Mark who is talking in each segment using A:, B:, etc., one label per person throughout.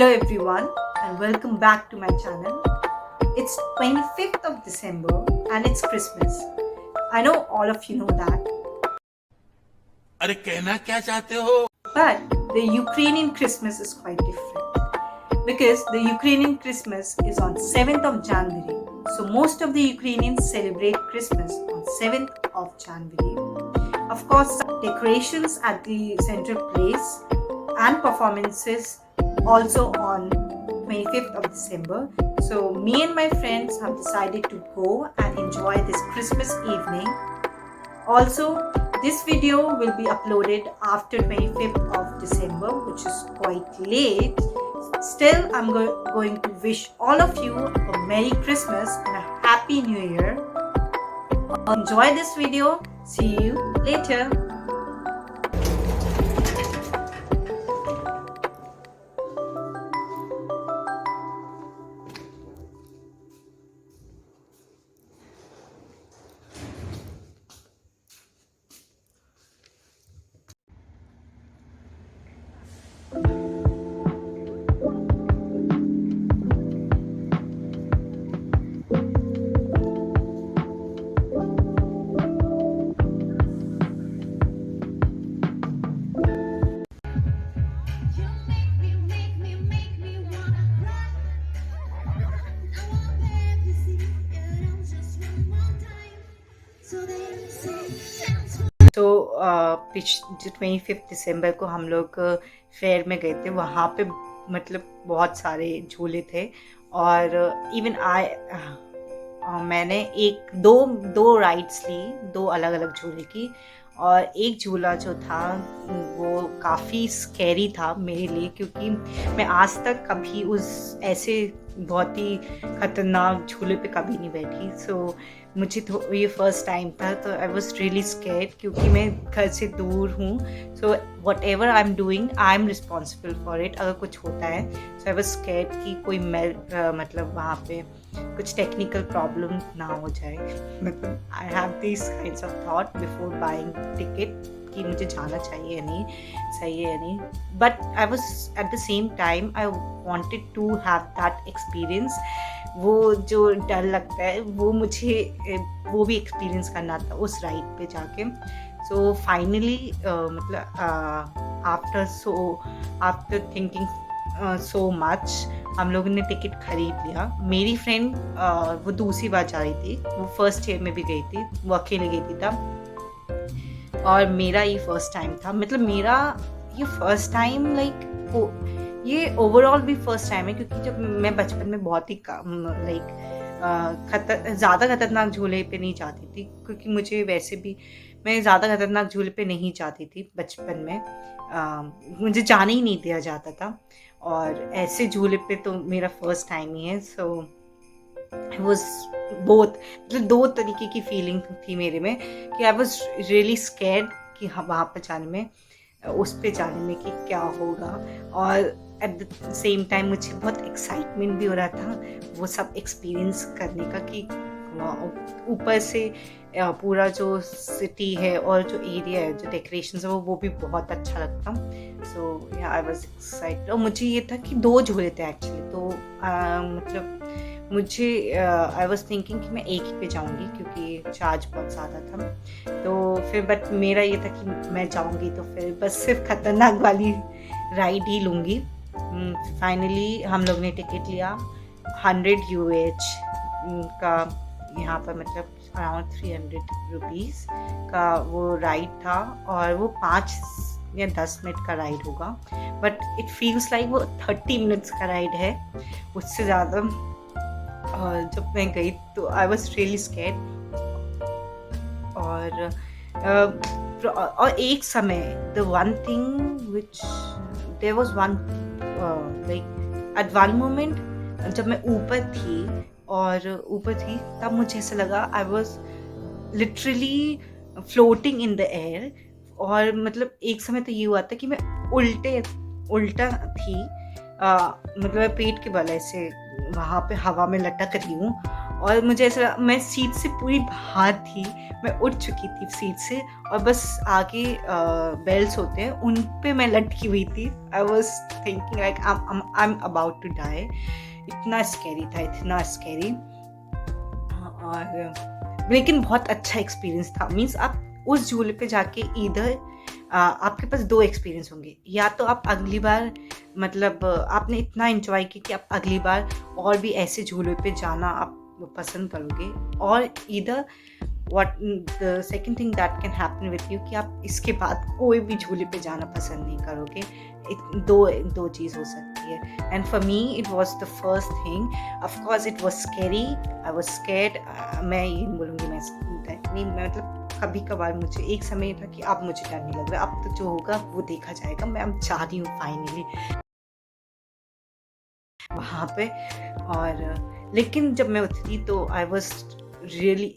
A: Hello everyone and welcome back to my channel. It's 25th of December and it's Christmas. I know all of you know that.
B: अरे कहना क्या चाहते हो?
A: But the Ukrainian Christmas is quite different because the Ukrainian Christmas is on 7th of January. So most of the Ukrainians celebrate Christmas on 7th of January. Of course, decorations at the central place and performances also on 25th of December. So me and my friends have decided to go and enjoy this Christmas evening. Also, this video will be uploaded after 25th of December, which is quite late. Still, I'm going to wish all of you a Merry Christmas and a Happy New Year. Enjoy this video. See you later. तो 25 दिसंबर को हम लोग fair में गए थे. वहाँ पे मतलब बहुत सारे झूले थे और इवन मैंने दो राइड्स ली, दो अलग अलग झूले की. और एक झूला जो था वो काफ़ी स्कैरी था मेरे लिए, क्योंकि मैं आज तक कभी उस ऐसे बहुत ही ख़तरनाक झूले पे कभी नहीं बैठी. सो मुझे तो ये फर्स्ट टाइम था, तो आई वॉज रियली स्कैर्ड क्योंकि मैं घर से दूर हूँ. So what ever I am doing I am responsible for it. अगर कुछ होता है सो आई वॉज स्कैर्ड कि कोई मतलब वहाँ पे कुछ टेक्निकल प्रॉब्लम ना हो जाए. मतलब I have this kinds of thought before buying ticket कि मुझे जाना चाहिए या नहीं, सही है या नहीं. But I was at the same time I wanted to have that experience. वो जो डर लगता है वो मुझे वो भी एक्सपीरियंस करना था उस राइड पे जाके. सो फाइनली मतलब आफ्टर थिंकिंग सो मच हम लोगों ने टिकट खरीद लिया. मेरी फ्रेंड वो दूसरी बार जा रही थी, वो फर्स्ट ईयर में भी गई थी, वो अकेले गई थी तब. और मेरा ये फर्स्ट टाइम था, मतलब मेरा ये फर्स्ट टाइम ये ओवरऑल भी फर्स्ट टाइम है, क्योंकि जब मैं बचपन में बहुत ही ज़्यादा खतरनाक झूले पे नहीं जाती थी, क्योंकि मुझे वैसे भी मैं ज़्यादा खतरनाक झूले पे नहीं जाती थी बचपन में. मुझे जाने ही नहीं दिया जाता था और ऐसे झूले पे तो मेरा फर्स्ट टाइम ही है. सो आई वॉज बोथ, मतलब दो तरीके की फीलिंग थी मेरे में कि आई वॉज रियली स्कैर्ड कि हाँ वहाँ पर जाने में, उस पे जाने में कि क्या होगा, और एट द सेम टाइम मुझे बहुत एक्साइटमेंट भी हो रहा था वो सब एक्सपीरियंस करने का, कि ऊपर से पूरा जो सिटी है और जो एरिया है, जो डेकोरेशंस है वो भी बहुत अच्छा लगता. सो आई वाज एक्साइटेड. और मुझे ये था कि दो झूले थे एक्चुअली, तो मतलब मुझे आई वाज थिंकिंग कि मैं एक ही पे जाऊंगी क्योंकि चार्ज बहुत ज़्यादा था. तो फिर बट मेरा ये था कि मैं जाऊंगी तो फिर बस सिर्फ खतरनाक वाली राइड ही लूँगी. फाइनली हम लोग ने टिकट लिया 100 UH का, यहाँ पर मतलब अराउंड 300 रुपीज़ का वो राइड था. और वो 5 या 10 मिनट का राइड होगा, बट इट फील्स लाइक वो 30 मिनट्स का राइड है, उससे ज़्यादा. और जब मैं गई तो आई वॉज रियली स्कैर्ड. और एक समय the one thing which there was one like at one moment जब मैं ऊपर थी तब मुझे ऐसा लगा I was literally floating in the air. और मतलब एक समय तो ये हुआ था कि मैं उल्टा थी, मतलब पेट के बल ऐसे वहाँ पे हवा में लटक रही हूँ और मुझे ऐसा, मैं सीट से पूरी बाहर थी, मैं उठ चुकी थी सीट से और बस आगे बेल्ट्स होते हैं उन पे मैं लटकी हुई थी। I was thinking like I am about to die. इतना स्कैरी था, इतना स्कैरी। और लेकिन बहुत अच्छा एक्सपीरियंस था। मीन्स आप उस झूले पे जाके इधर आपके पास 2 एक्सपीरियंस होंगे। या तो आप अगली बार मतलब आपने इतना एंजॉय किया कि आप अगली बार और भी ऐसे झूले पे जाना आप पसंद करोगे, और इधर what the second thing that can happen with you कि आप इसके बाद कोई भी झूले पे जाना पसंद नहीं करोगे। दो चीज़ हो सकती है। And for me it was the first thing. Of course it was scary, I was scared. मैं ये नहीं बोलूँगी मैं मतलब कभी कभार मुझे एक समय था कि अब मुझे डर नहीं लग रहा, अब तो जो होगा वो देखा जाएगा। मैं अब जा रही हूँ फाइनली वहाँ पे। और लेकिन जब मैं उतरी तो आई वॉज रियली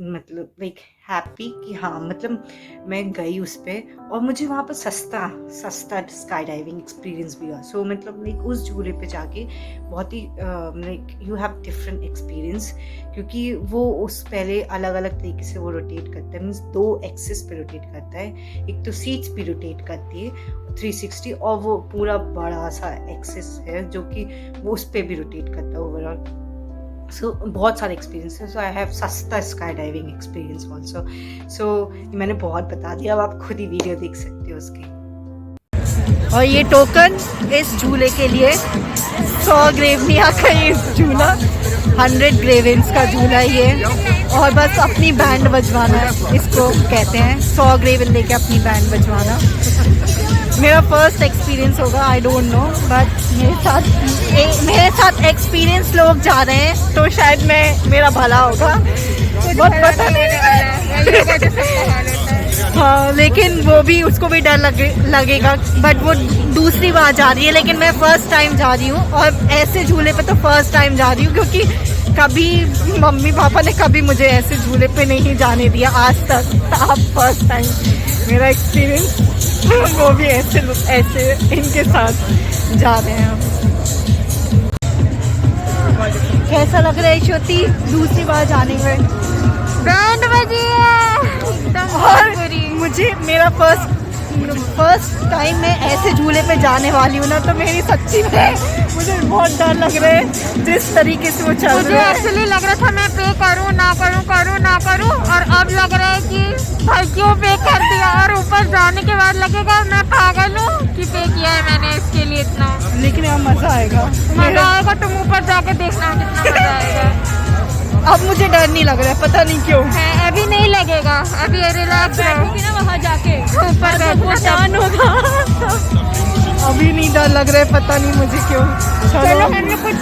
A: मतलब लाइक हैप्पी कि हाँ मतलब मैं गई उस पर, और मुझे वहाँ पर सस्ता स्काई डाइविंग एक्सपीरियंस भी हुआ। सो मतलब लाइक उस झूले पे जाके बहुत ही like you have different experience, क्योंकि वो उस पहले अलग अलग तरीके से वो रोटेट करता है। मीन्स 2 एक्सिस पे रोटेट करता है। एक तो सीट्स भी रोटेट करती है 360, और वो पूरा बड़ा सा एक्सिस है जो कि वो उस पर भी रोटेट करता है ओवरऑल। सो बहुत सारे एक्सपीरियंस है। सो आई हैव सस्ता स्काई डाइविंग एक्सपीरियंस ऑल्सो। सो मैंने बहुत बता दिया, अब आप खुद ही वीडियो देख सकते हो उसकी। और ये टोकन इस झूले के लिए 100 ग्रेवनिया का ये झूला, 100 ग्रेवेंस का झूला ये, और बस अपनी बैंड बजवाना इसको कहते हैं। 100 ग्रेवन लेके अपनी बैंड बजवाना मेरा फर्स्ट एक्सपीरियंस होगा। आई डोंट नो, बट मेरे साथ एक्सपीरियंस लोग जा रहे हैं तो शायद मेरा भला होगा, बहुत पता नहीं। हाँ, लेकिन वो भी, उसको भी डर लगेगा, बट वो दूसरी बार जा रही है। लेकिन मैं फर्स्ट टाइम जा रही हूँ, और ऐसे झूले पे तो फर्स्ट टाइम जा रही हूँ, क्योंकि कभी मम्मी पापा ने कभी मुझे ऐसे झूले पे नहीं जाने दिया आज तक। अब फर्स्ट टाइम मेरा एक्सपीरियंस, वो भी ऐसे इनके साथ जा रहे हैं। कैसा लग रहा है श्रुति दूसरी बार जाने में?
C: बैंड बजी है।
A: और मुझे मेरा फर्स्ट टाइम मैं ऐसे झूले पे जाने वाली हूँ ना, तो मेरी सच्ची में मुझे बहुत डर लग रहा है जिस तरीके से वो चल रहा है।
C: मुझे एक्चुअली लग रहा था मैं पे करूँ ना करूँ, और अब लग रहा है कि भाई क्यों पे कर दिया, और ऊपर जाने के बाद लगेगा मैं पागल हूँ कि पे किया है मैंने इसके लिए इतना।
A: लेकिन यहाँ मजा आएगा,
C: तुम ऊपर जाके देखना कितना मजा आएगा।
A: अब मुझे डर नहीं लग रहा है, पता नहीं क्यों
C: है। अभी नहीं लगेगा, अभी रिलैक्स रहोगी ना वहाँ जाके ऊपर
A: परेशान होगा। अभी नहीं डर लग रहा है, पता नहीं मुझे क्यों।
C: चलो हम लोग कुछ